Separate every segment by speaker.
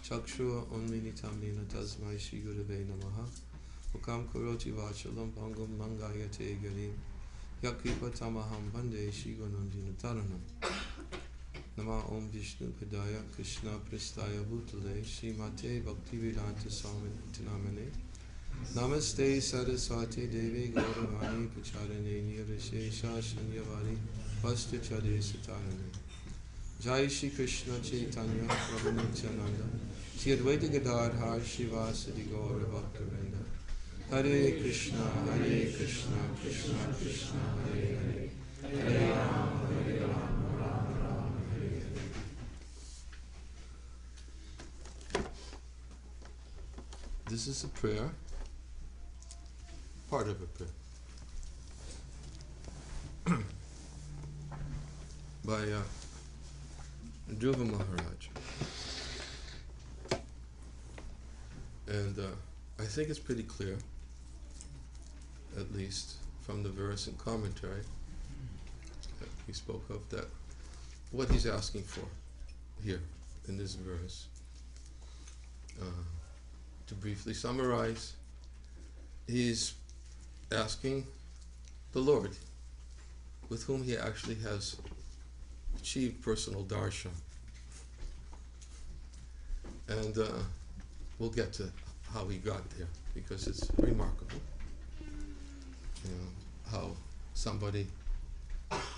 Speaker 1: Chakshura unmilitam nina tasmai Shri Gurave namaha. Mukam karoti vachalam pangam mangayate garim. Yakripa tamaham bande Shri Gunandina taranam. Nama Om Vishnu Padaya Krishna Pristaya Bhutale Srimate Bhaktivedanta Swami Namane. Namaste Saraswati Devi Gauravani Pacharane Nirashesha Shanyavari Vastachade Satarane. Jai Shri Krishna Chaitanya Prabhu Nityananda Shri Advaita Gadadhar Shivasadi Gaura Bhaktivinoda. Hare Krishna Krishna Krishna Hare Hare Hare Rama Hare Rama Rama Rama Hare Hare. This is a prayer, part of a prayer, by Dhruva Maharaj. And I think it's pretty clear, at least from the verse and commentary that we spoke of, that what he's asking for here in this verse. To briefly summarize, he's asking the Lord, with whom he actually has achieved personal darshan. And we'll get to how he got there, because it's remarkable, you know, how somebody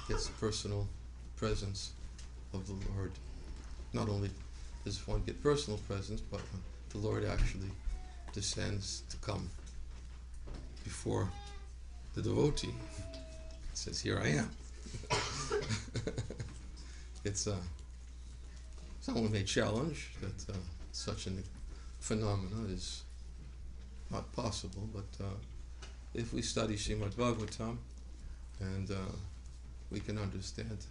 Speaker 1: gets personal presence of the Lord. Not only does one get personal presence, but the Lord actually descends to come before the devotee. It says, "Here I am." It's someone may challenge that such a phenomena is not possible, but if we study Srimad Bhagavatam, and we can understand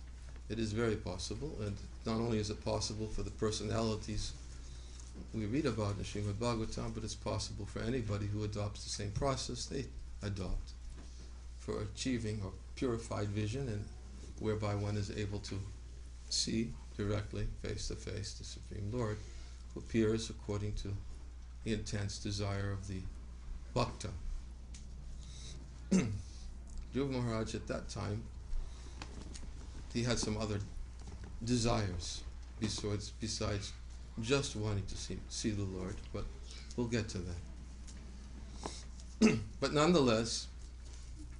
Speaker 1: it is very possible. And not only is it possible for the personalities we read about in Srimad Bhagavatam, but it's possible for anybody who adopts the same process they adopt for achieving a purified vision, and whereby one is able to see directly, face to face, the Supreme Lord, who appears according to the intense desire of the bhakta. Dhruva Maharaj at that time, he had some other desires besides just wanting to see the Lord, but we'll get to that. But nonetheless,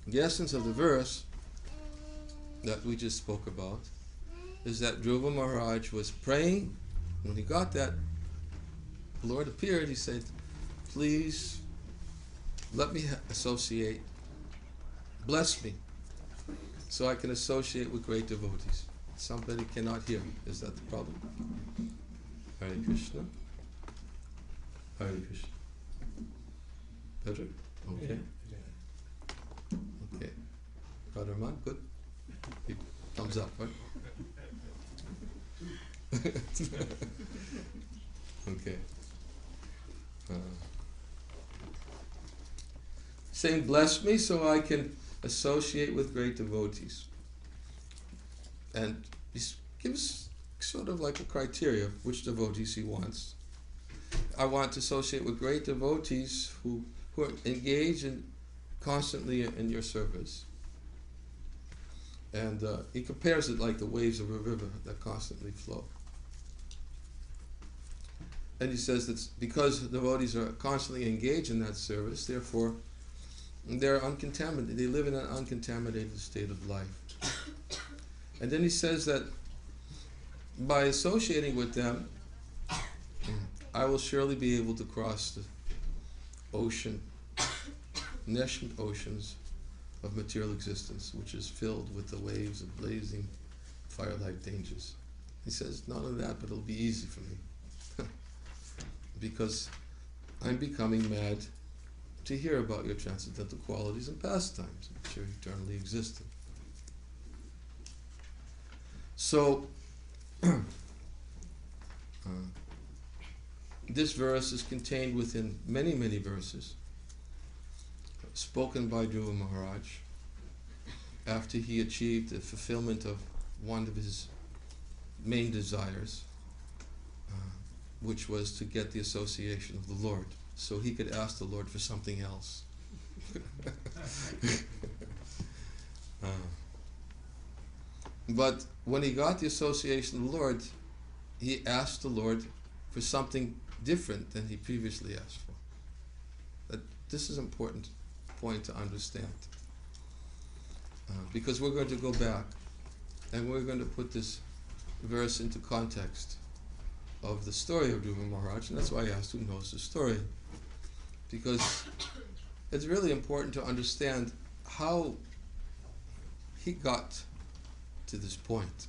Speaker 1: the essence of the verse that we just spoke about is that Dhruva Maharaj was praying. When he got that, the Lord appeared. He said, "Please let me associate, bless me, so I can associate with great devotees." Somebody cannot hear. Is that the problem? Hare Krishna. Hare Krishna. Better? Okay. Okay. Brother Man, good? Thumbs up, right? Okay. Saying, "Bless me so I can associate with great devotees." And he gives sort of like a criteria of which devotees he wants. I want to associate with great devotees who are engaged constantly in your service. And he compares it like the waves of a river that constantly flow. And he says that because devotees are constantly engaged in that service, therefore they're uncontaminated. They live in an uncontaminated state of life. And then he says that by associating with them, I will surely be able to cross the ocean, nascent oceans of material existence, which is filled with the waves of blazing fire-like dangers. He says, not only that, but it'll be easy for me. Because I'm becoming mad to hear about your transcendental qualities and pastimes, which are eternally existent. So, this verse is contained within many, many verses spoken by Dhruva Maharaj after he achieved the fulfillment of one of his main desires, which was to get the association of the Lord, so he could ask the Lord for something else. But when he got the association of the Lord, he asked the Lord for something different than he previously asked for. That this is an important point to understand. Because we're going to go back and we're going to put this verse into context of the story of Dhruva Maharaj, and that's why I asked who knows the story. Because it's really important to understand how he got to this point.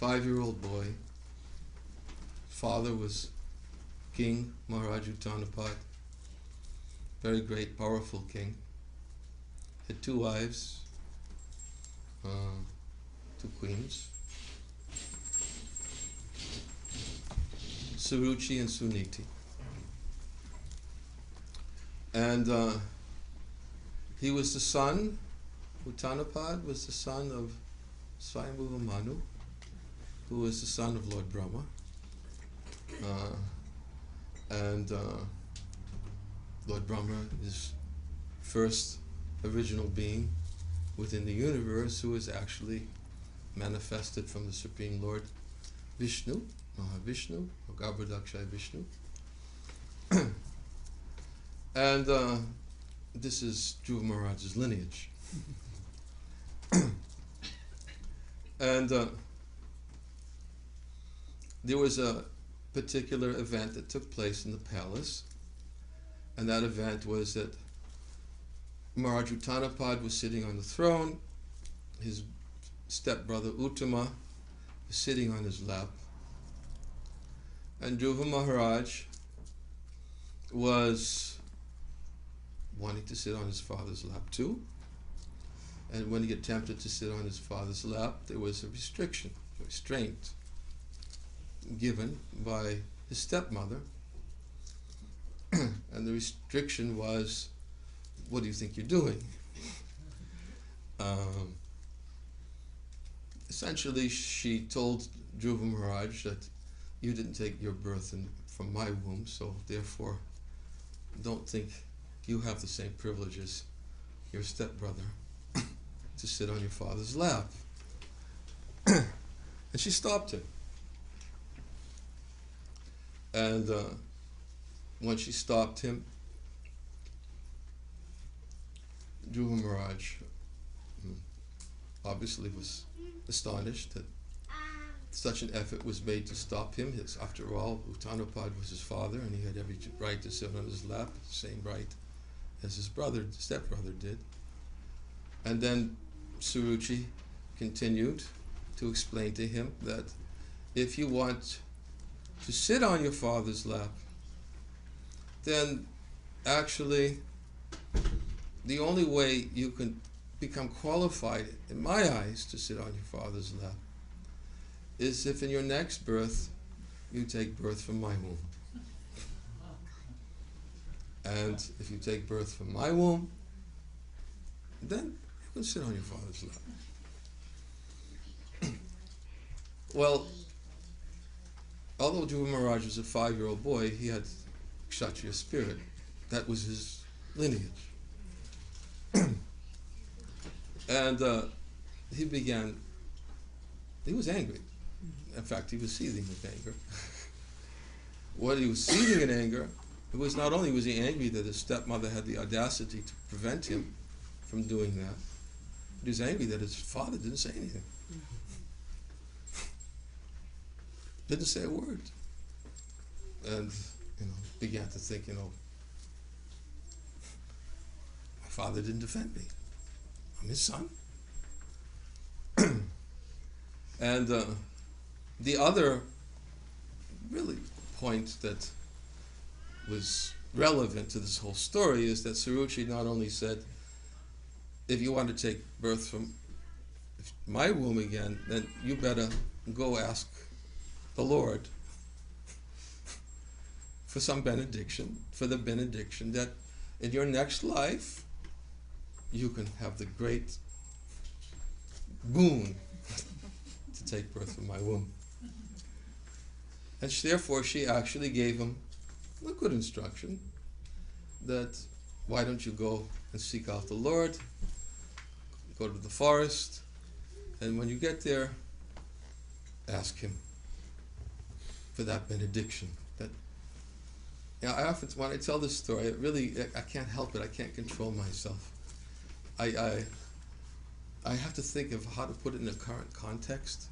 Speaker 1: 5-year-old boy, father was King Maharaj Uttanapad, very great, powerful king. Had 2 wives, 2 queens, Suruchi and Suniti. And he was the son, Uttanapad was the son of Swayambhuva Manu, who was the son of Lord Brahma. And Lord Brahma is first original being within the universe who is actually manifested from the Supreme Lord Vishnu, Mahavishnu, or Garbhodakshaya Vishnu. And this is Dhruva Maharaj's lineage. And there was a particular event that took place in the palace, and that event was that Maharaj Uttanapad was sitting on the throne, his stepbrother Uttama was sitting on his lap, and Dhruva Maharaj was wanting to sit on his father's lap too. And when he attempted to sit on his father's lap, there was a restriction, a restraint given by his stepmother. And the restriction was, what do you think you're doing? Essentially, she told Dhruva Maharaj that you didn't take your birth from my womb, so therefore don't think you have the same privilege as your stepbrother to sit on your father's lap. And she stopped him. And when she stopped him, Dhruva Maharaj obviously was astonished that such an effort was made to stop him. After all, Uttanapad was his father, and he had every right to sit on his lap, the same right as his stepbrother did. And then Suruchi continued to explain to him that if you want to sit on your father's lap, then actually the only way you can become qualified, in my eyes, to sit on your father's lap is if in your next birth you take birth from my womb. And if you take birth from my womb, then you can sit on your father's lap. Well, although Dhruva Maharaj was a 5-year-old boy, he had Kshatriya spirit. That was his lineage. And he was angry. In fact, he was seething with anger. What he was seething in anger, it was not only was he angry that his stepmother had the audacity to prevent him from doing that, but he was angry that his father didn't say anything. Didn't say a word. And, began to think, my father didn't defend me. I'm his son. And the other really point that was relevant to this whole story is that Suruchi not only said, if you want to take birth from my womb again, then you better go ask the Lord for some benediction, for the benediction that in your next life you can have the great boon to take birth from my womb. And therefore she actually gave him a good instruction that why don't you go and seek out the Lord, go to the forest, and when you get there, ask him for that benediction. That, you know, I often, when I tell this story, I can't help it. I can't control myself. I have to think of how to put it in a current context,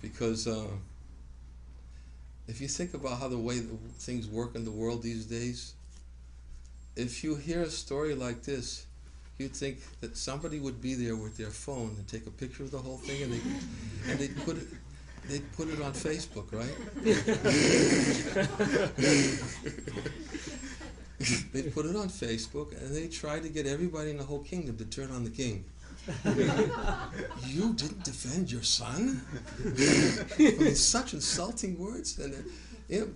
Speaker 1: because if you think about how the way things work in the world these days, if you hear a story like this, you'd think that somebody would be there with their phone and take a picture of the whole thing, and they'd put it on Facebook, right? They'd put it on Facebook, and they try to get everybody in the whole kingdom to turn on the king. You didn't defend your son? I mean, such insulting words, and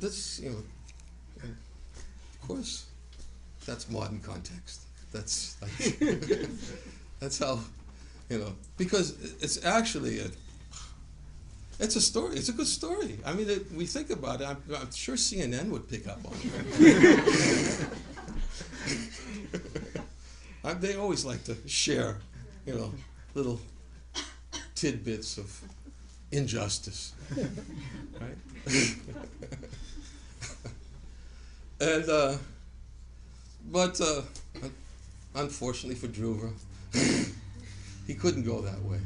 Speaker 1: that's of course, that's modern context. That's like that's how, because it's actually it's a story. It's a good story. I mean, we think about it. I'm sure CNN would pick up on it. They always like to share, little tidbits of injustice, right? And but unfortunately for Dhruva, he couldn't go that way.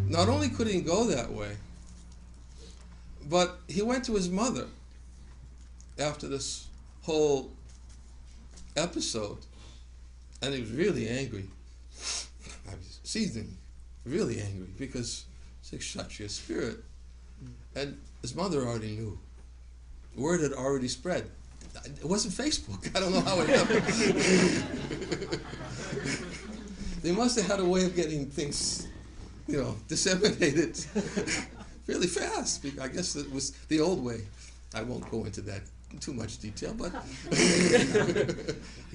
Speaker 1: Not only couldn't he go that way, but he went to his mother after this whole episode, and he was really angry. I was seething, really angry, because it's a Kshatriya spirit. And his mother already knew. Word had already spread. It wasn't Facebook. I don't know how it happened. They must have had a way of getting things, disseminated really fast. I guess it was the old way. I won't go into that in too much detail, but I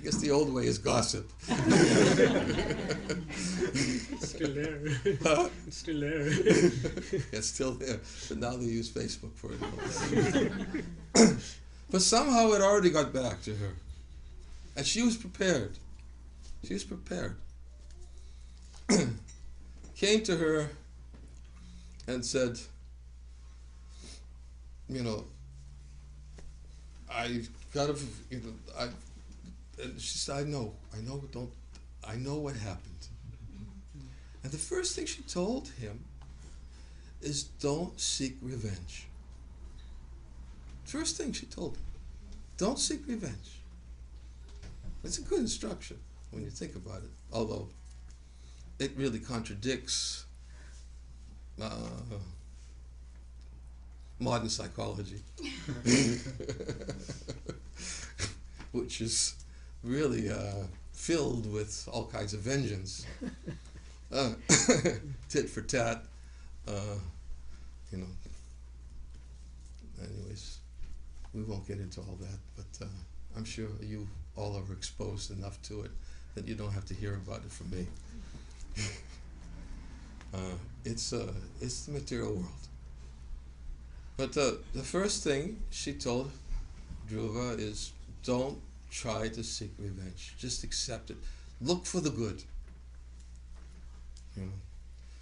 Speaker 1: guess the old way is gossip.
Speaker 2: Still there. It's still there.
Speaker 1: It's still there, but now they use Facebook for it. But somehow it already got back to her. And she was prepared. She was prepared. Came to her and said, I gotta, and she said, I know what happened. And the first thing she told him is, don't seek revenge. First thing she told him, don't seek revenge. It's a good instruction when you think about it, although it really contradicts modern psychology, which is really filled with all kinds of vengeance, tit for tat, Anyways, we won't get into all that, but I'm sure you all are exposed enough to it that you don't have to hear about it from me. It's the material world. But the first thing she told Dhruva is, don't try to seek revenge. Just accept it. Look for the good.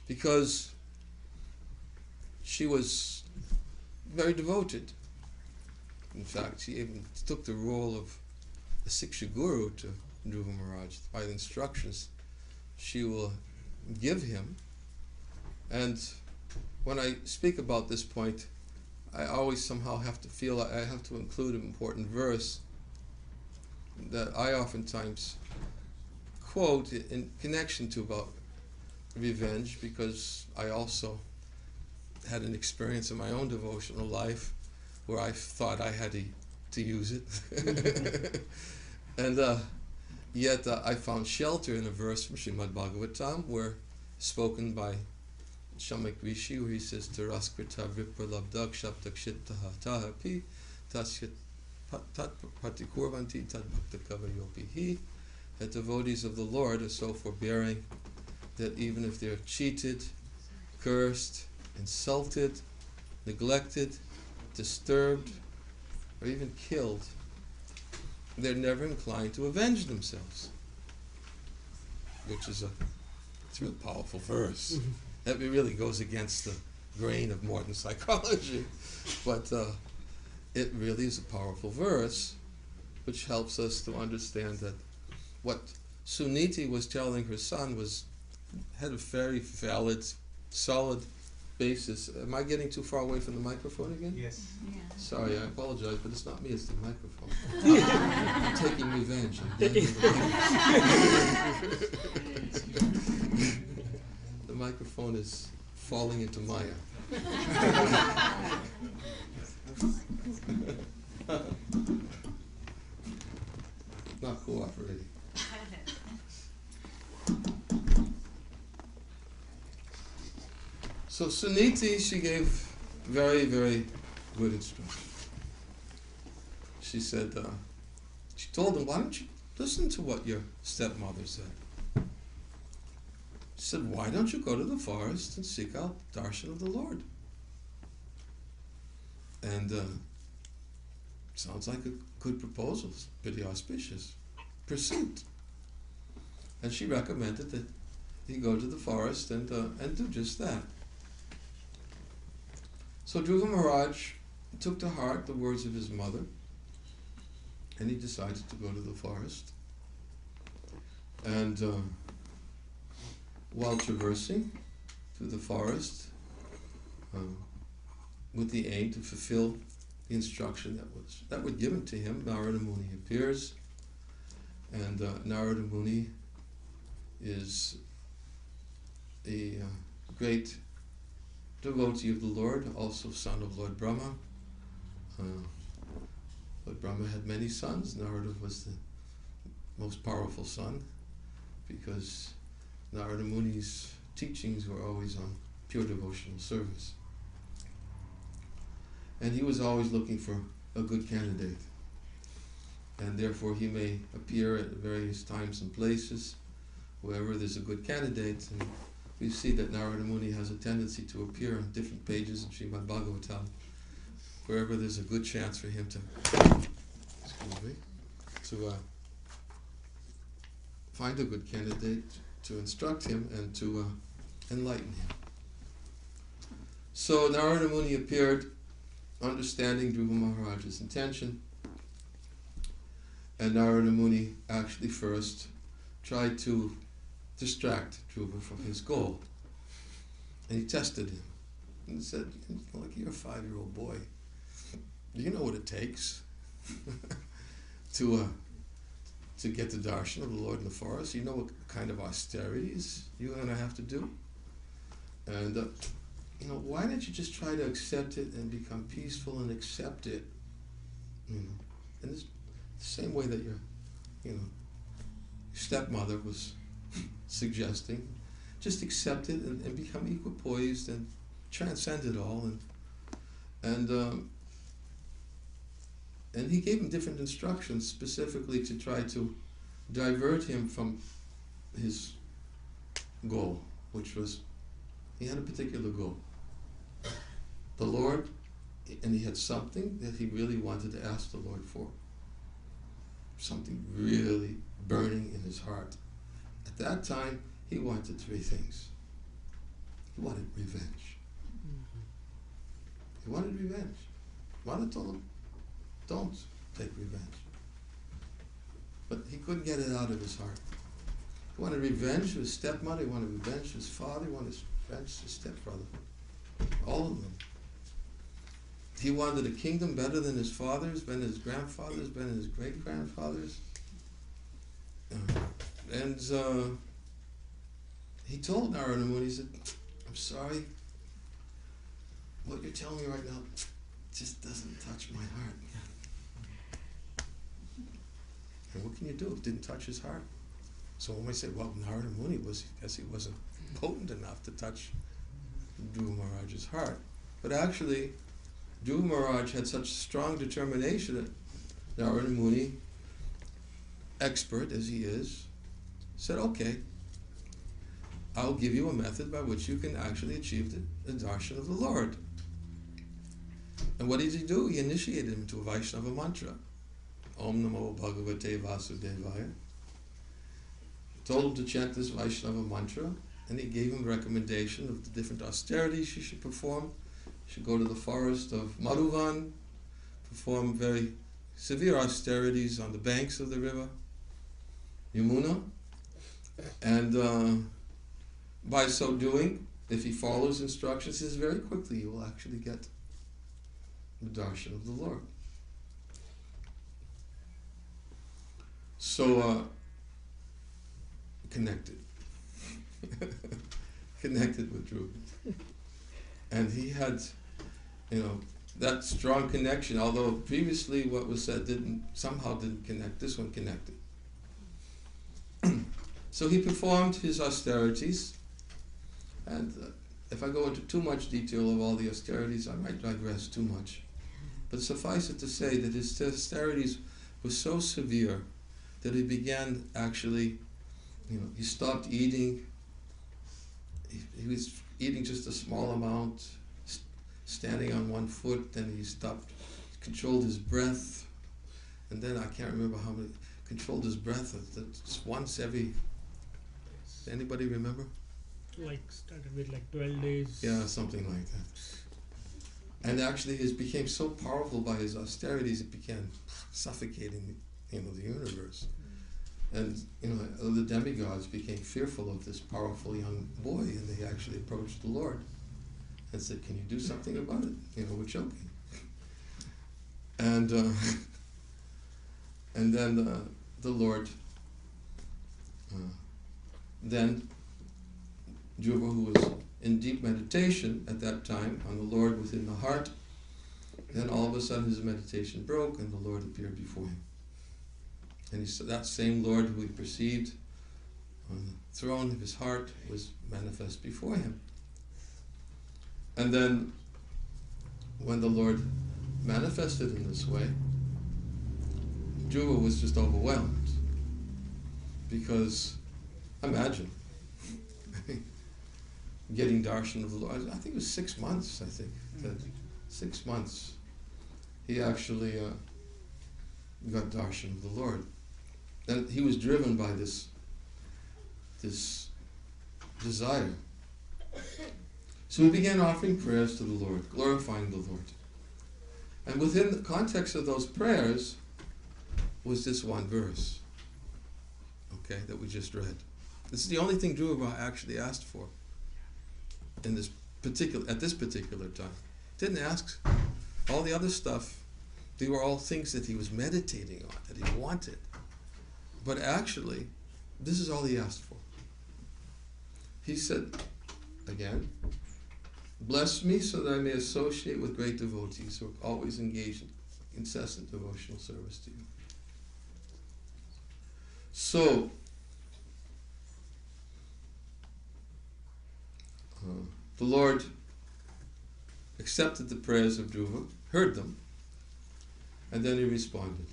Speaker 1: Because she was very devoted. In fact, she even took the role of a Siksha Guru to Dhruva Maharaj. By the instructions she will give him. And when I speak about this point, I always somehow have to feel I have to include an important verse that I oftentimes quote in connection to about revenge, because I also had an experience in my own devotional life where I thought I had to use it. And yet I found shelter in a verse from Srimad Bhagavatam, where spoken by Shamak Rishi, where he says, Taraskrita vipralabdak shaptakshittaha tahapi tasyat tat patikurvanti tad bhaktakavayopihi. That devotees of the Lord are so forbearing that even if they're cheated, cursed, insulted, neglected, disturbed, or even killed, they're never inclined to avenge themselves. Which is it's a real powerful verse. That really goes against the grain of modern psychology. But it really is a powerful verse, which helps us to understand that what Suniti was telling her son had a very valid, solid basis. Am I getting too far away from the microphone again?
Speaker 2: Yes.
Speaker 3: Yeah.
Speaker 1: Sorry, I apologize, but it's not me, it's the microphone. I'm taking revenge. The microphone is falling into Maya. Not cooperating. So Suniti, she gave very, very good instruction. She said, she told him, why don't you listen to what your stepmother said? She said, why don't you go to the forest and seek out darshan of the Lord? And sounds like a good proposal, pretty auspicious pursuit. And she recommended that he go to the forest and do just that. So Dhruva Maharaj took to heart the words of his mother, and he decided to go to the forest. And while traversing through the forest, with the aim to fulfill the instruction that was given to him, Narada Muni appears, and Narada Muni is a great devotee of the Lord, also son of Lord Brahma. Lord Brahma had many sons. Narada was the most powerful son because Narada Muni's teachings were always on pure devotional service. And he was always looking for a good candidate. And therefore he may appear at various times and places wherever there's a good candidate. And we see that Narada Muni has a tendency to appear on different pages in Srimad Bhagavatam, wherever there's a good chance for him to find a good candidate, to instruct him and to enlighten him. So Narada Muni appeared, understanding Dhruva Maharaj's intention, and Narada Muni actually first tried to distract Dhruva from his goal. And he tested him and said, like, you're a 5-year-old boy. Do you know what it takes to get the darshan of the Lord in the forest? You know what kind of austerities you're going to have to do? And, why don't you just try to accept it and become peaceful and accept it? In the same way that your stepmother was suggesting, just accept it and become equipoised and transcend it all. And he gave him different instructions specifically to try to divert him from his goal, which was, he had a particular goal. The Lord, and he had something that he really wanted to ask the Lord for. Something really burning in his heart. At that time, he wanted 3 things. He wanted revenge. He wanted revenge. Mother told him, don't take revenge. But he couldn't get it out of his heart. He wanted revenge to his stepmother, he wanted revenge to his father, he wanted revenge to his stepbrother. All of them. He wanted a kingdom better than his father's, better than his grandfather's, better than his great-grandfather's. He told Narada Muni, he said, I'm sorry, what you're telling me right now just doesn't touch my heart. And what can you do? It didn't touch his heart. So when I said, well, Narada Muni he wasn't potent enough to touch Dhruva Maharaj's heart. But actually, Dhruva Maharaj had such strong determination that Narada Muni, expert as he is, said, okay, I'll give you a method by which you can actually achieve the darshan of the Lord. And what did he do? He initiated him to a Vaishnava mantra. Om Namo Bhagavate Vasudevaya. Told him to chant this Vaishnava mantra, and he gave him a recommendation of the different austerities he should perform. He should go to the forest of Madhuvan, perform very severe austerities on the banks of the river Yamuna, and by so doing, if he follows instructions, he says very quickly you will actually get the darshan of the Lord. So, connected with Dhruva. And he had, that strong connection, although previously what was said somehow didn't connect, this one connected. So he performed his austerities, and if I go into too much detail of all the austerities, I might digress too much. But suffice it to say that his austerities were so severe that he began actually, he stopped eating. He was eating just a small amount, standing on one foot, then he stopped, controlled his breath, and then I can't remember how many, controlled his breath just once every, anybody remember?
Speaker 2: Like started with 12 days.
Speaker 1: Yeah, something like that. And actually it became so powerful by his austerities, it began suffocating the universe. And the demigods became fearful of this powerful young boy, and they actually approached the Lord and said, "Can you do something about it? We're choking." And then the Lord, then Dhruva, who was in deep meditation at that time on the Lord within the heart, then all of a sudden his meditation broke and the Lord appeared before him. And he said that same Lord who he perceived on the throne of his heart was manifest before him. And then when the Lord manifested in this way, Dhruva was just overwhelmed. Because, imagine, getting darshan of the Lord. I think it was 6 months, 6 months. He actually got darshan of the Lord. And he was driven by this desire. So he began offering prayers to the Lord, glorifying the Lord. And within the context of those prayers was this one verse, that we just read. This is the only thing Dhruva actually asked for at this particular time. Didn't ask all the other stuff. They were all things that he was meditating on, that he wanted. But actually, this is all he asked for. He said, again, "Bless me so that I may associate with great devotees who are always engaged in incessant devotional service to you." So, the Lord accepted the prayers of Dhruva, heard them, and then he responded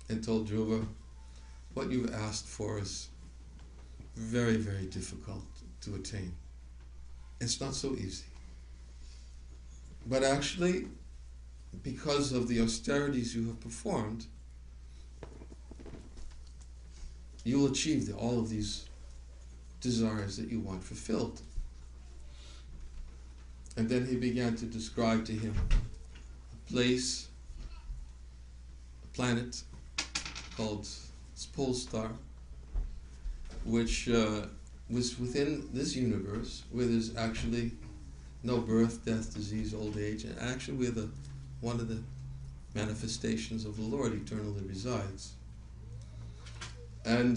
Speaker 1: and told Dhruva, "What you've asked for is very, very difficult to attain. It's not so easy. But actually, because of the austerities you have performed, you'll achieve all of these desires that you want fulfilled." And then he began to describe to him a place, a planet called Polestar, which was within this universe where there's actually no birth, death, disease, old age, and actually where one of the manifestations of the Lord eternally resides. And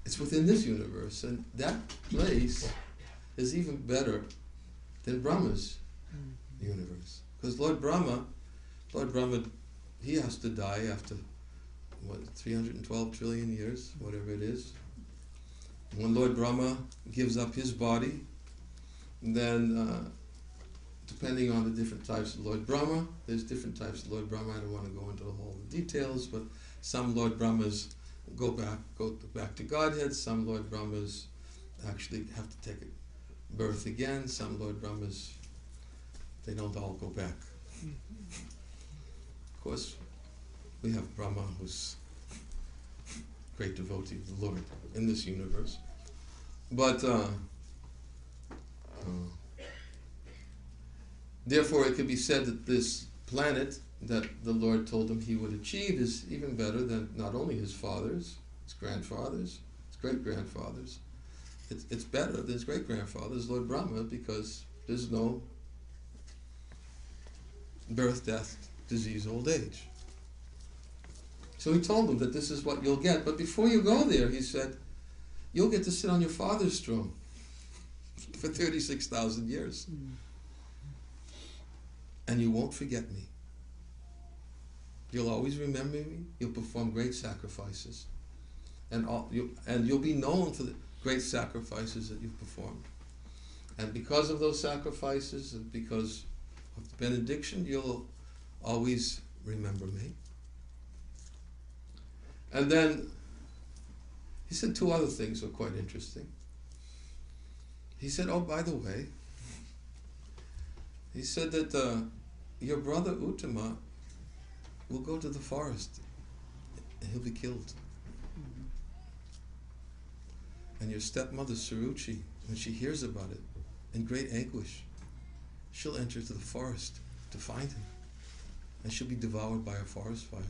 Speaker 1: it's within this universe, and that place is even better than Brahma's universe. Because Lord Brahma, he has to die after, 312 trillion years, whatever it is. When Lord Brahma gives up his body, then depending on the different types of Lord Brahma, there's different types of Lord Brahma. I don't want to go into all the details, but some Lord Brahmas go back to Godhead. Some Lord Brahmas actually have to take birth again. Some Lord Brahmas, they don't all go back. Of course, we have Brahma, who's a great devotee of the Lord in this universe. But therefore, it could be said that this planet that the Lord told him he would achieve is even better than not only his fathers, his grandfathers, his great-grandfathers. It's better than his great-grandfathers, Lord Brahma, because there's no birth, death, disease, old age. So he told him that this is what you'll get. But before you go there, he said, you'll get to sit on your father's throne for 36,000 years. And you won't forget me. You'll always remember me. You'll perform great sacrifices. And you'll be known for the great sacrifices that you've performed. And because of those sacrifices, and because of the benediction, you'll always remember me. And then he said two other things that were quite interesting. He said, oh, by the way, he said that your brother Uttama will go to the forest and he'll be killed. And your stepmother Saruchi, when she hears about it, in great anguish, she'll enter to the forest to find him. And she'll be devoured by a forest fire.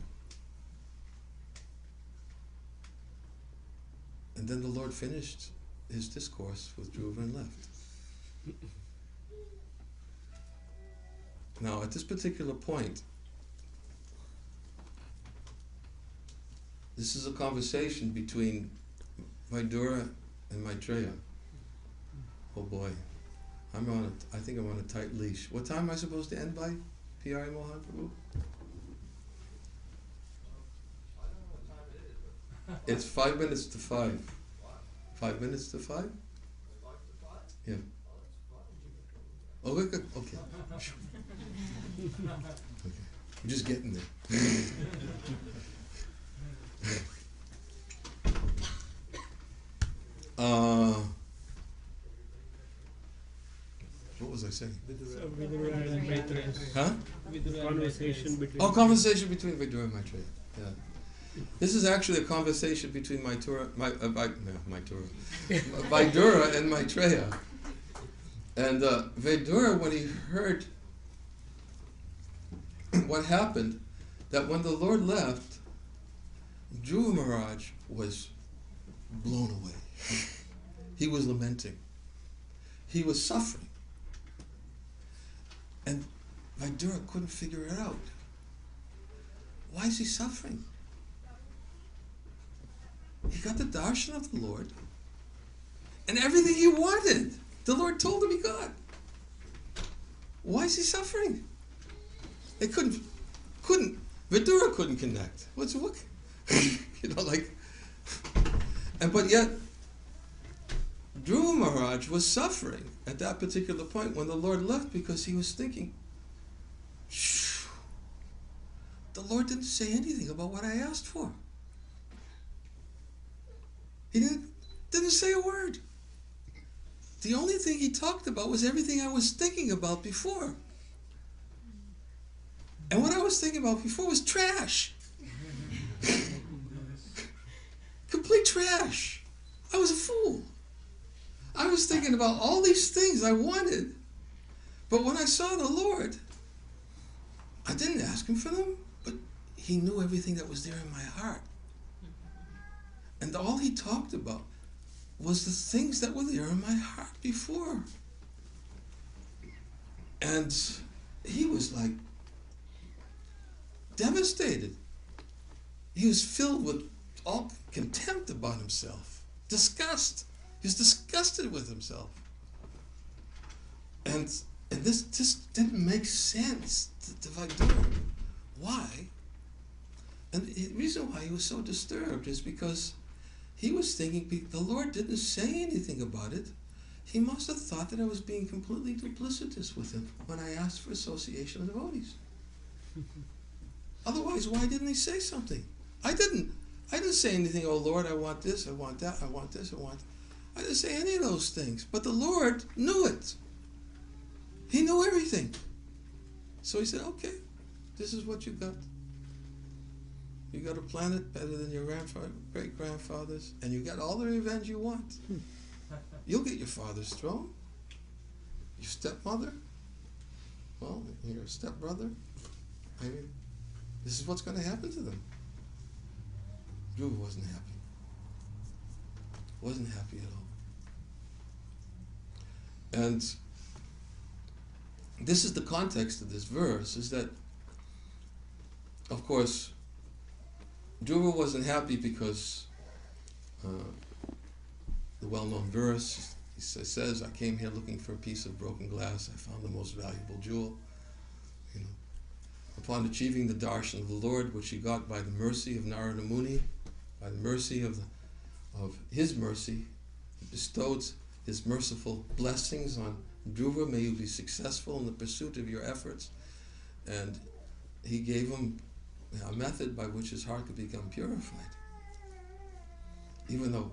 Speaker 1: And then the Lord finished his discourse with Dhruva and left. Now, at this particular point, this is a conversation between Vidura and Maitreya. Oh boy, I think I'm on a tight leash. What time am I supposed to end by, P.R.A. Mohan Prabhu? It's 5 minutes to 5. 5 minutes to 5? Yeah. Oh, okay. Okay. We're just getting there. What was I saying?
Speaker 2: Vidura and Maitreya.
Speaker 1: Huh?
Speaker 2: Conversation between.
Speaker 1: Oh, conversation between Vidura and Maitreya. Yeah. This is actually a conversation between Vidura and Maitreya. And Vidura, when he heard what happened, that when the Lord left, Dhruva Maharaj was blown away. He was lamenting. He was suffering. And Vidura couldn't figure it out. Why is he suffering? He got the darshan of the Lord, and everything he wanted, the Lord told him he got. Why is he suffering? They couldn't. Vidura couldn't connect. What's what? But yet, Dhruva Maharaj was suffering at that particular point when the Lord left, because he was thinking, the Lord didn't say anything about what I asked for. He didn't say a word. The only thing he talked about was everything I was thinking about before. And what I was thinking about before was trash. Complete trash. I was a fool. I was thinking about all these things I wanted. But when I saw the Lord, I didn't ask him for them, but he knew everything that was there in my heart. And all he talked about was the things that were there in my heart before. And he was like devastated. He was filled with all contempt about himself, disgust. He was disgusted with himself. And this just didn't make sense to Vidura. Why? And the reason why he was so disturbed is because he was thinking, the Lord didn't say anything about it. He must have thought that I was being completely duplicitous with him when I asked for association of devotees. Otherwise, why didn't he say something? I didn't say anything, oh Lord, I want this, I want that, I want this, I want that. I didn't say any of those things. But the Lord knew it. He knew everything. So he said, okay, this is what you got. You got a planet better than your great-grandfather's, and you got all the revenge you want. You'll get your father's throne. Your stepmother, well, your stepbrother. I mean, this is what's going to happen to them. Dhruva wasn't happy. Wasn't happy at all. And this is the context of this verse, is that, of course, Dhruva wasn't happy because the well-known verse, he says, I came here looking for a piece of broken glass, I found the most valuable jewel. You know, upon achieving the darshan of the Lord, which he got by the mercy of Narada Muni, by the mercy of his mercy, he bestowed his merciful blessings on Dhruva. May you be successful in the pursuit of your efforts. And he gave him a method by which his heart could become purified. Even though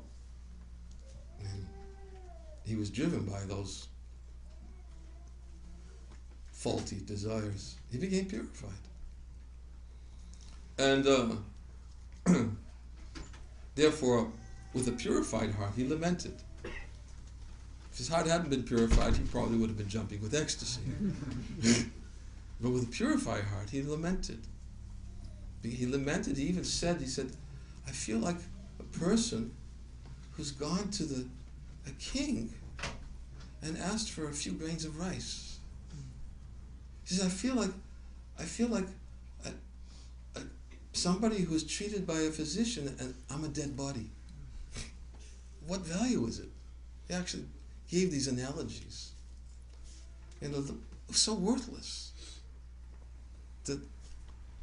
Speaker 1: he was driven by those faulty desires, he became purified. And therefore, with a purified heart, he lamented. If his heart hadn't been purified, he probably would have been jumping with ecstasy. But with a purified heart, he lamented. He lamented, he even said, I feel like a person who's gone to a king and asked for a few grains of rice. He says, I feel like somebody who's treated by a physician and I'm a dead body. What value is it? He actually gave these analogies. You know, so worthless that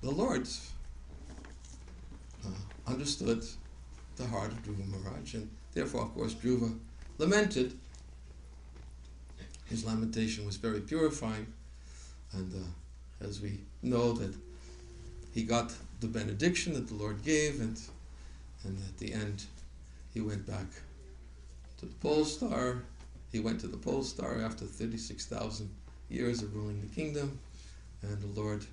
Speaker 1: the Lord understood the heart of Dhruva Maharaj, and therefore, of course, Dhruva lamented. His lamentation was very purifying, and as we know that he got the benediction that the Lord gave, and at the end he went back to the pole star. He went to the pole star after 36,000 years of ruling the kingdom, and the Lord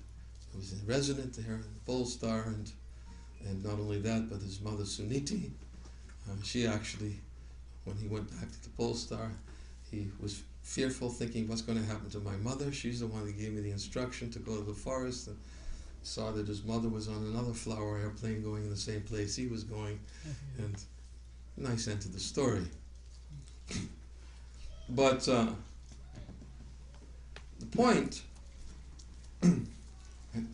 Speaker 1: was resident there in the pole star, and not only that, but his mother Suniti, she actually, when he went back to the pole star, he was fearful, thinking, what's going to happen to my mother? She's the one that gave me the instruction to go to the forest, and saw that his mother was on another flower airplane going in the same place he was going, and nice end to the story. But the point, an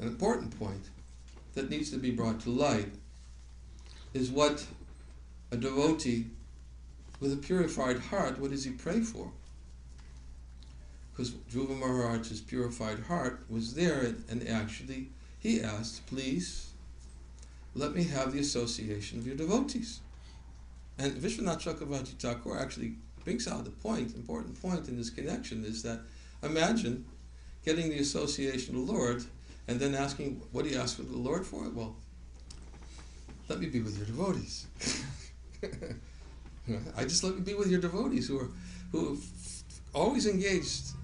Speaker 1: important point that needs to be brought to light, is what a devotee with a purified heart, what does he pray for? Because Dhruva Maharaj's purified heart was there, and actually he asked, please let me have the association of your devotees. And Vishwanath Chakravarti Thakur actually brings out the point, important point in this connection, is that imagine getting the association of the Lord and then asking, what do you ask for the Lord for? Well, let me be with your devotees. I just let me be with your devotees who are always engaged.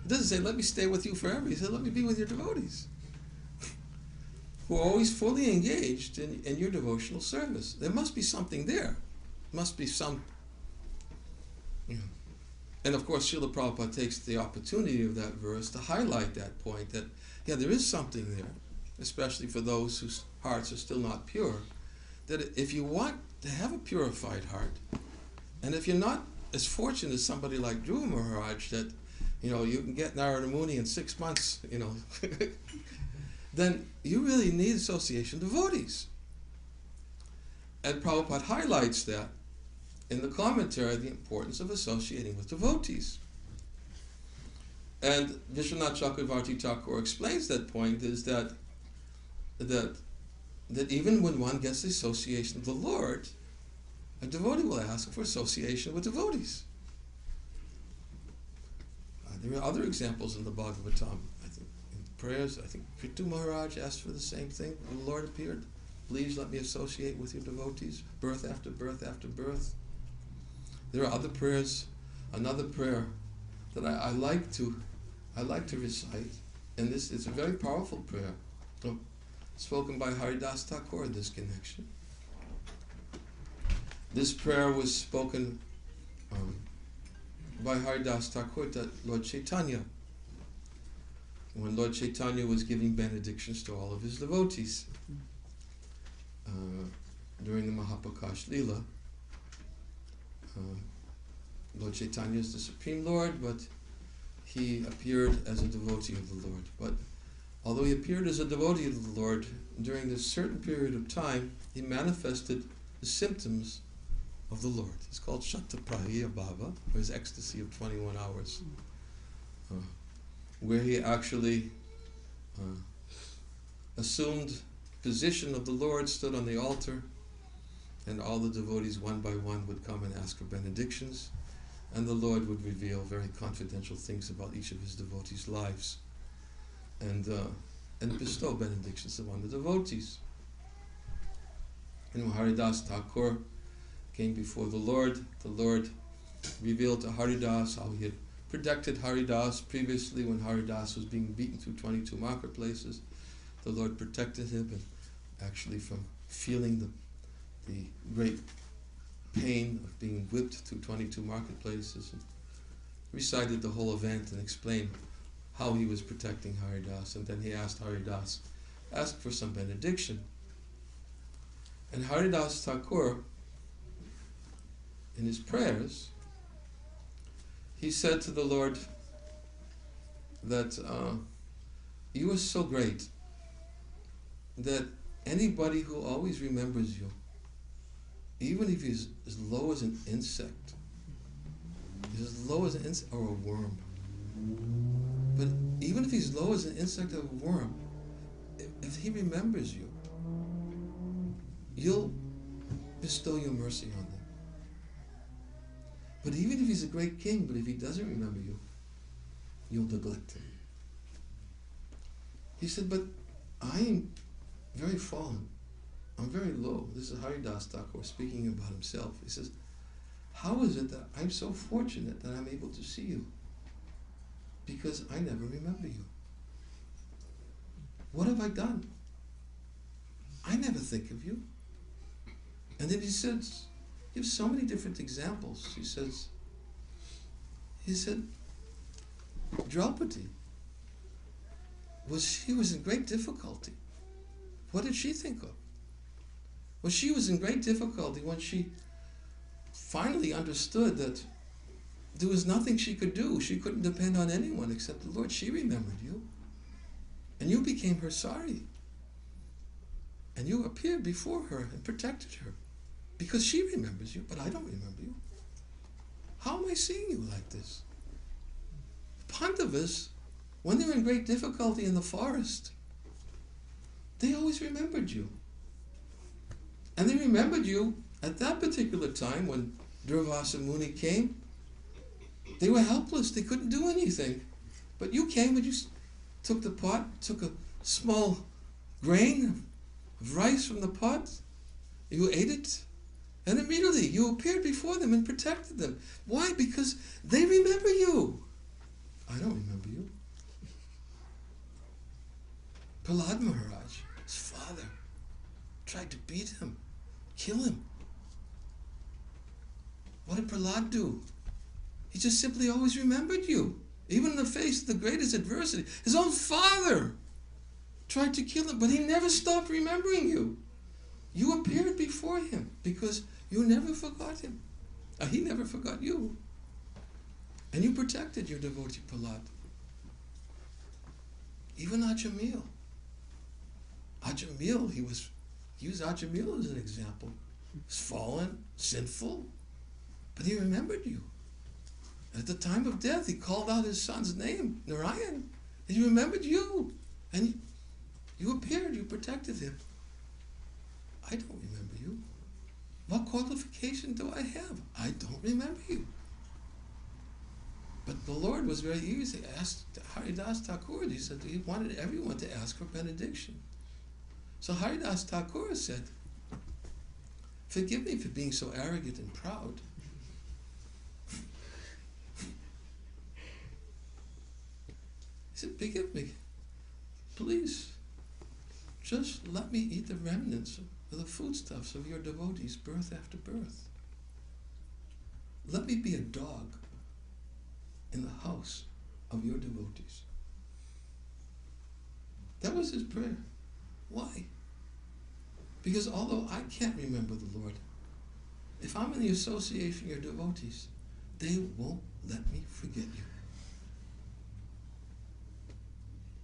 Speaker 1: It doesn't say, let me stay with you forever. He said, let me be with your devotees who are always fully engaged in your devotional service. There must be something there. Must be some... And of course, Srila Prabhupada takes the opportunity of that verse to highlight that point, that, yeah, there is something there, especially for those whose hearts are still not pure, that if you want to have a purified heart, and if you're not as fortunate as somebody like Dhruva Maharaj, that, you can get Narada Muni in 6 months, then you really need association devotees. And Prabhupada highlights that in the commentary, the importance of associating with devotees. And Vishwanath Chakravarti Thakur explains that point, is that even when one gets the association of the Lord, a devotee will ask for association with devotees. There are other examples in the Bhagavatam. I think in prayers, Kritu Maharaj asked for the same thing. The Lord appeared, please let me associate with your devotees, birth after birth after birth. There are other prayers. Another prayer that I like to recite, and this is a very powerful prayer, spoken by Haridas Thakur in this connection. This prayer was spoken by Haridas Thakur to Lord Chaitanya when Lord Chaitanya was giving benedictions to all of his devotees during the Mahapakash Leela. Lord Chaitanya is the Supreme Lord, but he appeared as a devotee of the Lord. But although he appeared as a devotee of the Lord, during this certain period of time, he manifested the symptoms of the Lord. It's called Shataprahiya Bhava, or his ecstasy of 21 hours, where he actually assumed position of the Lord, stood on the altar, and all the devotees one by one would come and ask for benedictions, and the Lord would reveal very confidential things about each of his devotees' lives, and bestow benedictions upon the devotees. And when Haridas Thakur came before the Lord revealed to Haridas how he had protected Haridas previously when Haridas was being beaten through 22 marketplaces. The Lord protected him, and actually from feeling the great pain of being whipped through 22 marketplaces, and recited the whole event and explained how he was protecting Haridas. And then he asked Haridas, ask for some benediction. And Haridas Thakur, in his prayers, he said to the Lord that you are so great that anybody who always remembers you, even if he's as low as an insect, or a worm, but even if he's low as an insect or a worm, if he remembers you, you'll bestow your mercy on them. But even if he's a great king, but if he doesn't remember you, you'll neglect him. He said, but I am very fallen. I'm very low. This is Haridas Thakur speaking about himself. He says, how is it that I'm so fortunate that I'm able to see you? Because I never remember you. What have I done? I never think of you. And then he says, gives so many different examples. He said, Draupadi, she was in great difficulty. What did she think of? Well, she was in great difficulty when she finally understood that there was nothing she could do. She couldn't depend on anyone except the Lord. She remembered you. And you became her sari. And you appeared before her and protected her. Because she remembers you, but I don't remember you. How am I seeing you like this? Pandavas, when they were in great difficulty in the forest, they always remembered you. And they remembered you at that particular time when Durvasa Muni came. They were helpless. They couldn't do anything. But you came and you took the pot, took a small grain of rice from the pot, you ate it, and immediately you appeared before them and protected them. Why? Because they remember you. I don't remember you. Prahlad Maharaj, his father, tried to beat him, kill him. What did Prahlad do? He just simply always remembered you. Even in the face of the greatest adversity. His own father tried to kill him, but he never stopped remembering you. You appeared before him because you never forgot him. He never forgot you. And you protected your devotee Prahlad. Even Ajamil. Ajamil, he used Ajamil as an example. He was fallen, sinful, but he remembered you. At the time of death, he called out his son's name, Narayan, and he remembered you. And you appeared, you protected him. I don't remember you. What qualification do I have? I don't remember you. But the Lord was very easy. He asked Haridas Thakur, he said he wanted everyone to ask for benediction. So Haridas Thakur said, forgive me for being so arrogant and proud. said, forgive me. Please, just let me eat the remnants of the foodstuffs of your devotees birth after birth. Let me be a dog in the house of your devotees. That was his prayer. Why? Because although I can't remember the Lord, if I'm in the association of your devotees, they won't let me forget you.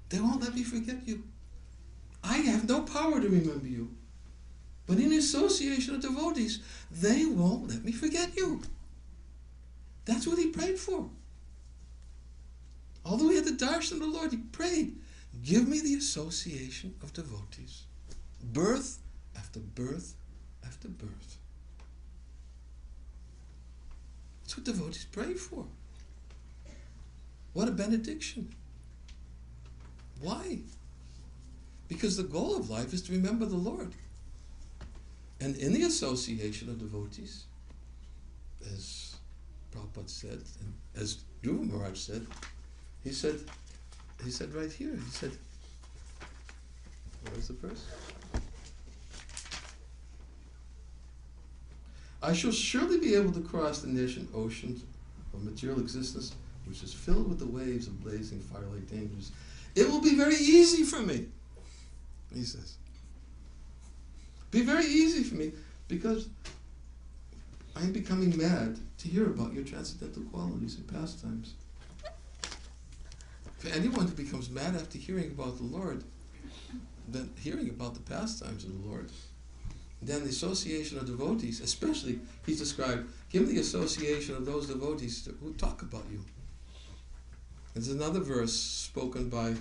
Speaker 1: They won't let me forget you. I have no power to remember you. But in the association of devotees, they won't let me forget you. That's what he prayed for. Although he had the darshan of the Lord, he prayed, give me the association of devotees. Birth after birth after birth. That's what devotees pray for. What a benediction. Why? Because the goal of life is to remember the Lord. And in the association of devotees, as Prabhupada said, and as Dhruva Maharaj said, he said right here, he said, what was the verse? I shall surely be able to cross the nascent oceans of material existence, which is filled with the waves of blazing fire-like dangers. It will be very easy for me, he says. Be very easy for me, because I am becoming mad to hear about your transcendental qualities and pastimes. For anyone who becomes mad after hearing about the Lord, then hearing about the pastimes of the Lord, then the association of devotees, especially, he's described, give me the association of those devotees who talk about you. There's another verse spoken by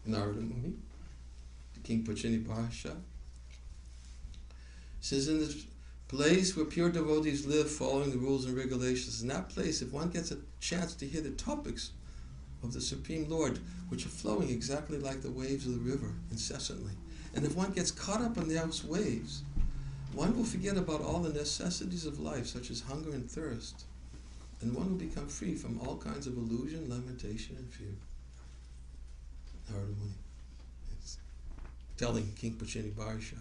Speaker 1: Narada Muni, the King Pachini Bhasha. It says, in the place where pure devotees live following the rules and regulations, in that place, if one gets a chance to hear the topics of the Supreme Lord, which are flowing exactly like the waves of the river, incessantly, and if one gets caught up in those waves, one will forget about all the necessities of life, such as hunger and thirst, and one will become free from all kinds of illusion, lamentation, and fear. Narada Muni is telling King Pachini Bharsha,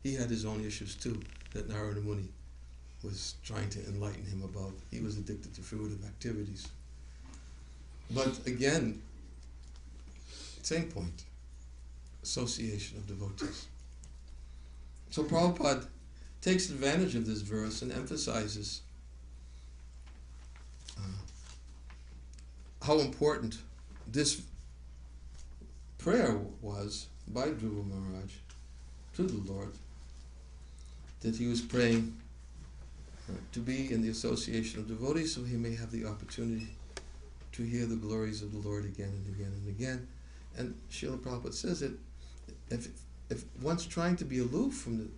Speaker 1: he had his own issues too, that Narada Muni was trying to enlighten him about. He was addicted to fruitive activities. But again, same point, association of devotees. So Prabhupada takes advantage of this verse and emphasizes how important this prayer was by Dhruva Maharaj to the Lord, that he was praying to be in the association of devotees so he may have the opportunity to hear the glories of the Lord again and again and again. And Srila Prabhupada says that if one's trying to be aloof from the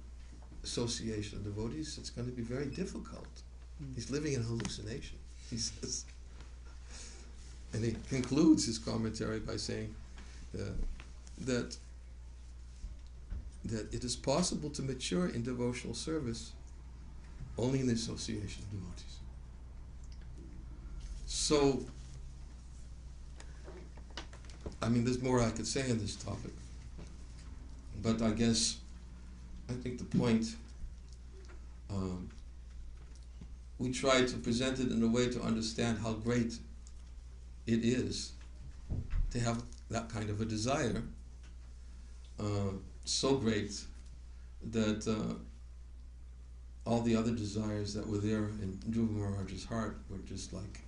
Speaker 1: association of devotees, it's going to be very difficult. He's living in hallucination, he says. And he concludes his commentary by saying that it is possible to mature in devotional service only in the association of devotees. So, I mean, there's more I could say on this topic, but I think the point, we try to present it in a way to understand how great it is to have that kind of a desire, so great that all the other desires that were there in Dhruva Maharaj's heart were just like.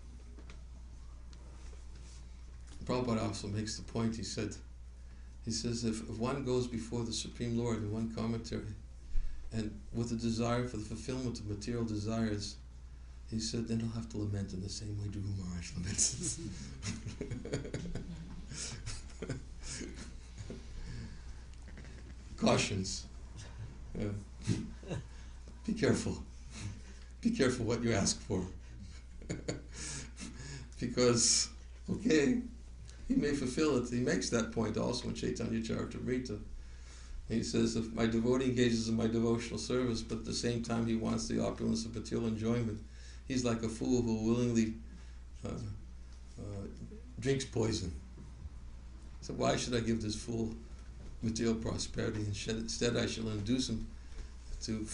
Speaker 1: Prabhupada also makes the point, he says if one goes before the Supreme Lord in one commentary and with a desire for the fulfillment of material desires, he said then he'll have to lament in the same way Dhruva Maharaj laments. Cautions. Be careful. Be careful what you ask for. Because, okay, he may fulfill it. He makes that point also in Chaitanya Charitamrita. He says, if my devotee engages in my devotional service, but at the same time he wants the opulence of material enjoyment, he's like a fool who will willingly drinks poison. So why should I give this fool material prosperity? Instead I shall induce him to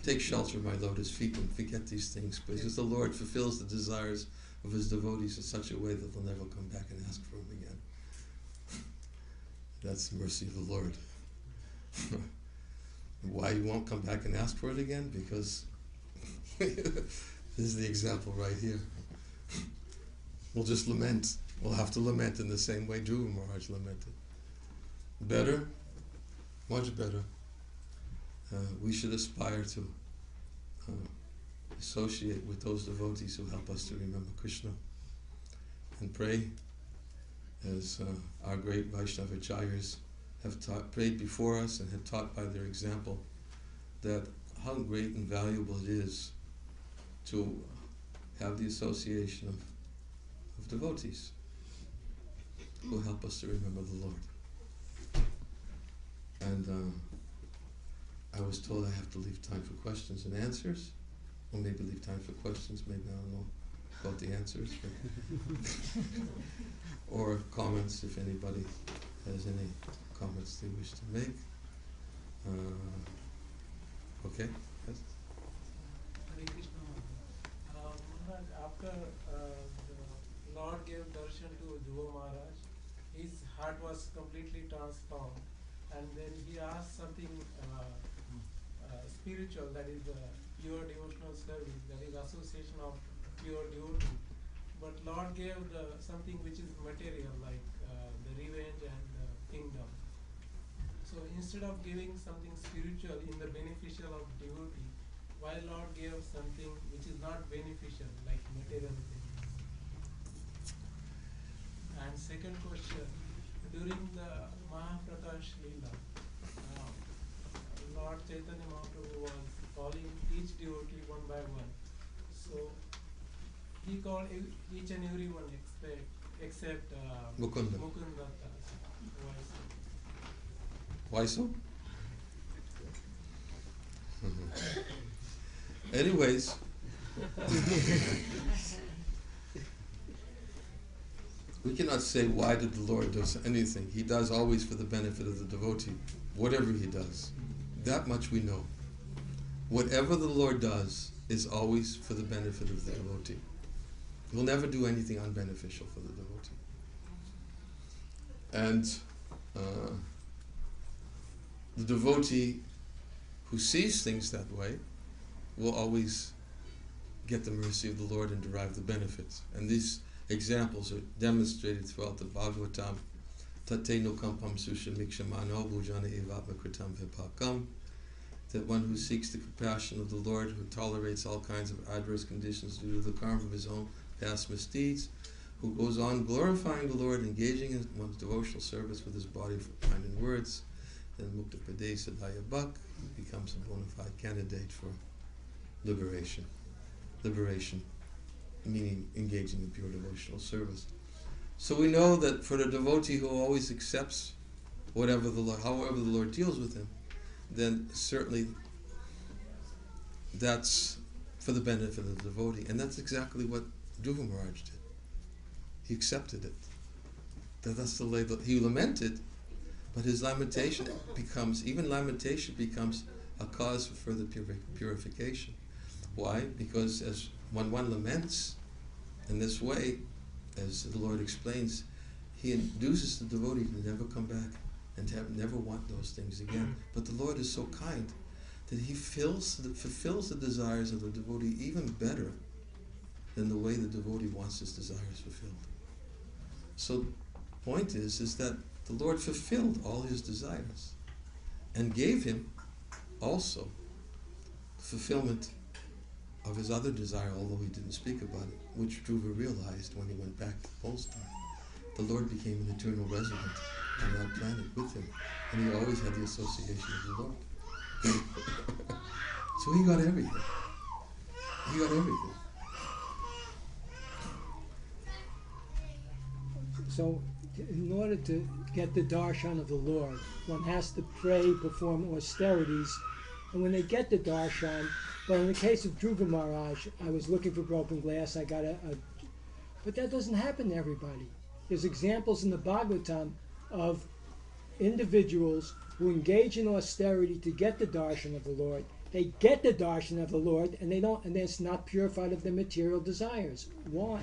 Speaker 1: take shelter of my lotus feet and forget these things, because the Lord fulfills the desires of his devotees in such a way that they'll never come back and ask for him again. That's the mercy of the Lord. Why you won't come back and ask for it again? Because this is the example right here. We'll just lament. We'll have to lament in the same way Dhruva Maharaj lamented. Better, much better. We should aspire to associate with those devotees who help us to remember Krishna and pray, as our great Vaishnava Acharyas have prayed before us and have taught by their example, that how great and valuable it is to have the association of devotees who help us to remember the Lord. And I was told I have to leave time for questions and answers, or maybe leave time for questions, maybe I don't know about the answers, or comments if anybody has any comments they wish to make. Okay, yes?
Speaker 3: Hare Krishna. After the Lord gave darshan to Dhruva Maharaj, his heart was completely transformed, and then he asked something spiritual, that is pure devotional service, that is association of pure devotee. But Lord gave something which is material, like the revenge and the kingdom. So instead of giving something spiritual in the beneficial of devotee, why Lord gave something which is not beneficial, like material things? And second question, during the Mahaprakash Leela, Lord Chaitanya Mahaprabhu was calling each devotee one by one. So he called each and every one except
Speaker 1: Mukunda.
Speaker 3: Mukunda.
Speaker 1: Why so? Anyways, we cannot say why did the Lord do anything. He does always for the benefit of the devotee, whatever he does. That much we know. Whatever the Lord does is always for the benefit of the devotee. He will never do anything unbeneficial for the devotee. And the devotee who sees things that way will always get the mercy of the Lord and derive the benefits. And these examples are demonstrated throughout the Bhagavatam. Tate no kampam sushamikshamano bhujana evatma kritam vipakam. That one who seeks the compassion of the Lord, who tolerates all kinds of adverse conditions due to the karma of his own past misdeeds, who goes on glorifying the Lord, engaging in one's devotional service with his body for mind and words, then Mukta Pradesh Sadhaya Bhak becomes a bona fide candidate for liberation. Liberation, meaning engaging in pure devotional service. So we know that for the devotee who always accepts whatever the Lord, however the Lord deals with him, then certainly that's for the benefit of the devotee. And that's exactly what Dhruva Maharaj did. He accepted it. That's the way that he lamented, but his lamentation becomes a cause for further purification. Why? Because as when one laments in this way, as the Lord explains, he induces the devotee to never come back and to never want those things again. But the Lord is so kind that he fulfills the desires of the devotee even better than the way the devotee wants his desires fulfilled. So the point is that the Lord fulfilled all his desires and gave him also fulfillment of his other desire, although he didn't speak about it, which Dhruva realized when he went back to Polestar. The Lord became an eternal resident on that planet with him, and he always had the association of the Lord. So he got everything. He got everything.
Speaker 4: So in order to get the darshan of the Lord, one has to pray, perform austerities, and when they get the darshan, well, in the case of Dhruva Maharaj, I was looking for broken glass. I got a But that doesn't happen to everybody. There's examples in the Bhagavatam of individuals who engage in austerity to get the darshan of the Lord. They get the darshan of the Lord, and they're not purified of their material desires. Why?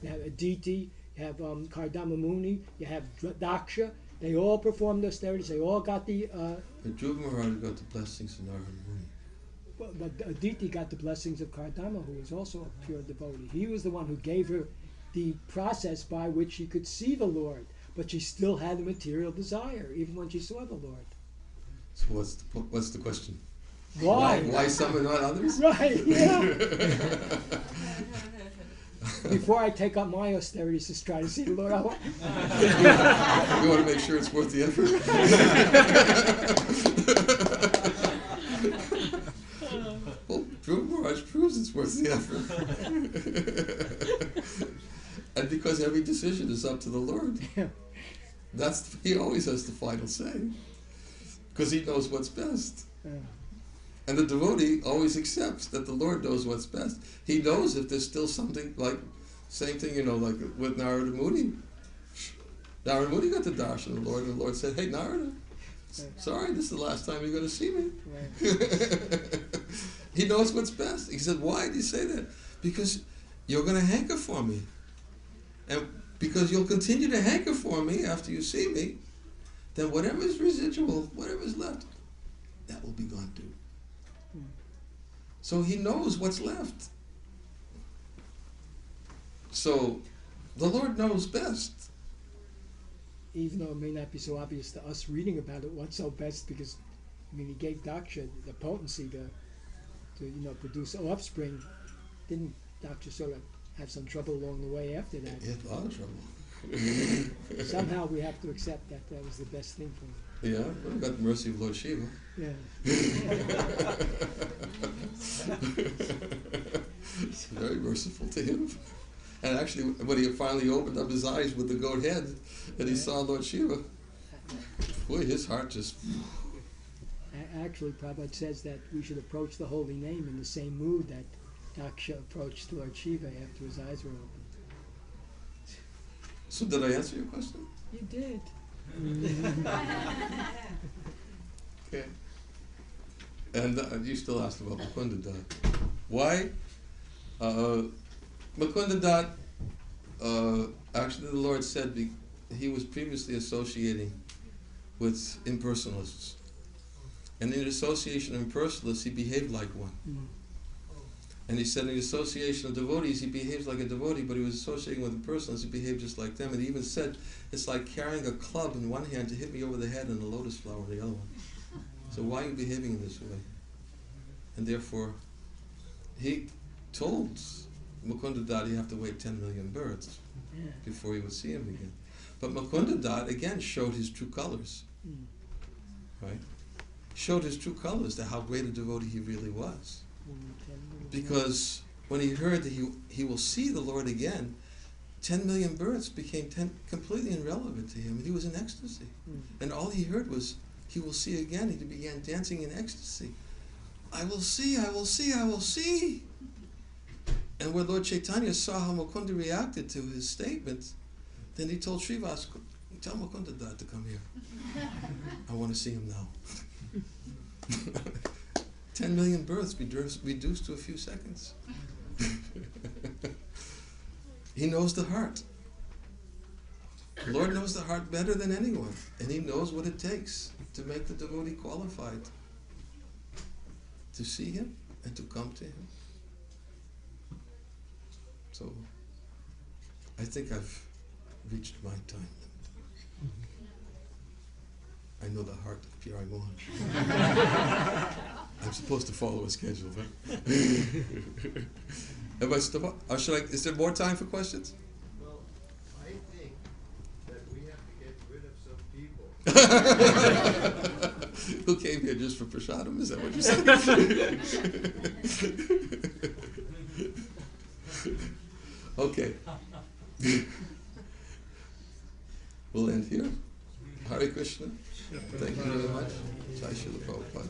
Speaker 4: You have Aditi, you have Kardama Muni, you have Daksha. They all performed austerities. They all got the.
Speaker 1: But Dhruva Maharaj got the blessings of Narada Muni.
Speaker 4: But Aditi got the blessings of Kardama, who was also a pure devotee. He was the one who gave her the process by which she could see the Lord, but she still had a material desire, even when she saw the Lord.
Speaker 1: So what's the question?
Speaker 4: Why?
Speaker 1: Why some and not others?
Speaker 4: Right, yeah. Before I take up my austerities to try to see the Lord,
Speaker 1: You want to make sure it's worth the effort? Well, Dhruva Maharaj proves it's worth the effort. And because every decision is up to the Lord.
Speaker 4: Yeah.
Speaker 1: He always has the final say. Because he knows what's best. And the devotee always accepts that the Lord knows what's best. He knows if there's still something, like, same thing, like with Narada Muni. Narada Muni got the darshan of the Lord, and the Lord said, hey, Narada, sorry, this is the last time you're going to see me.
Speaker 4: Right.
Speaker 1: He knows what's best. He said, why did you say that? Because you're going to hanker for me. And because you'll continue to hanker for me after you see me, then whatever is residual, whatever is left, that will be gone too. So he knows what's left. So the Lord knows best.
Speaker 4: Even though it may not be so obvious to us reading about it, what's so best, because he gave Daksha the potency to produce offspring. Didn't Daksha sort of have some trouble along the way after that?
Speaker 1: He had a lot of trouble.
Speaker 4: Somehow we have to accept that that was the best thing for him.
Speaker 1: Yeah, well, got the mercy of Lord Shiva.
Speaker 4: Yeah.
Speaker 1: Very merciful to him. And actually, when he finally opened up his eyes with the goat head, and he saw Lord Shiva, boy, his heart just...
Speaker 4: Actually, Prabhupada says that we should approach the holy name in the same mood that Daksha approached Lord Shiva after his eyes were opened.
Speaker 1: So did I answer your question?
Speaker 4: You did.
Speaker 1: Okay. And you still asked about Mukunda Dat. Why? Mukunda Dat, actually the Lord said he was previously associating with impersonalists. And in association of impersonalists, he behaved like one. And he said in the association of devotees, he behaves like a devotee, but he was associating with impersonalists, he behaved just like them. And he even said, it's like carrying a club in one hand to hit me over the head and a lotus flower in the other one. So why are you behaving in this way? And therefore, he told Mukunda Dat he'd have to wait 10 million births before he would see him again. But Mukunda Dat, again, showed his true colors. Right? Showed his true colors to how great a devotee he really was. Because when he heard that he will see the Lord again, 10 million births became completely irrelevant to him, and he was in ecstasy. And all he heard was, he will see again, and he began dancing in ecstasy. I will see, I will see, I will see. And when Lord Chaitanya saw how Mukunda reacted to his statement, then he told Srivas, tell Mukunda Dat to come here. I want to see him now. 10 million births reduced to a few seconds. He knows the heart. The Lord knows the heart better than anyone, and he knows what it takes to make the devotee qualified to see him and to come to him. So, I think I've reached my time. I know the heart of P.R. Mohan. I'm supposed to follow a schedule, right? Is there more time for questions?
Speaker 5: Well, I think that we have to get rid of some people.
Speaker 1: Who came here just for prasadam? Is that what you're saying? Okay. We'll end here. Hare Krishna. Thank you very much. Jai Srila Prabhupada.